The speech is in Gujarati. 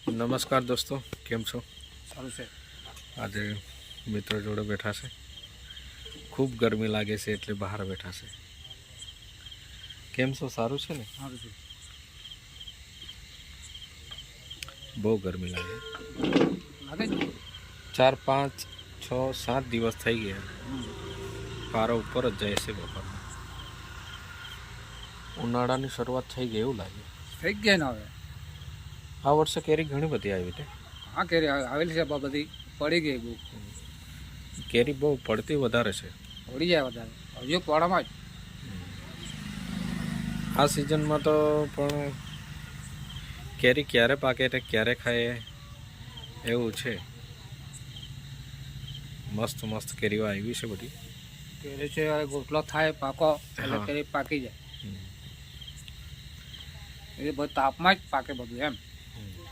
નમસ્કાર દોસ્તો, કેમ છો? સારું છે. આજે મિત્રો જોડે બેઠા છે. ખૂબ ગરમી લાગે છે એટલે બહાર બેઠા છે. કેમ છો? સારું છે ને? સારું છે. બહુ ગરમી લાગે. લાગે ને? 4, 5, 6, 7 દિવસ થઈ ગયા. પારો ઉપર જ જાય છે બપોરમાં. ઉનાળાની શરૂઆત થઈ ગઈ એવું લાગે. થઈ ગયા ને હવે. આ વર્ષે કેરી ઘણી બધી આવી હતી. હા, કેરી આવેલી છે બધી પડી ગઈ બહુ. કેરી બહુ પડતી વધારે છે. પડી જાય વધારે હજુ પડામાં જ. આ સિઝનમાં તો પણ કેરી ક્યારે પાકે ને ક્યારે ખાય એવું છે. મસ્ત મસ્ત કેરીઓ આવી છે બધી. કેરી છે ગોટલો થાય પાકો એટલે કેરી પાકી જાય. એ બધું તાપમાં જ પાકે બધું એમ.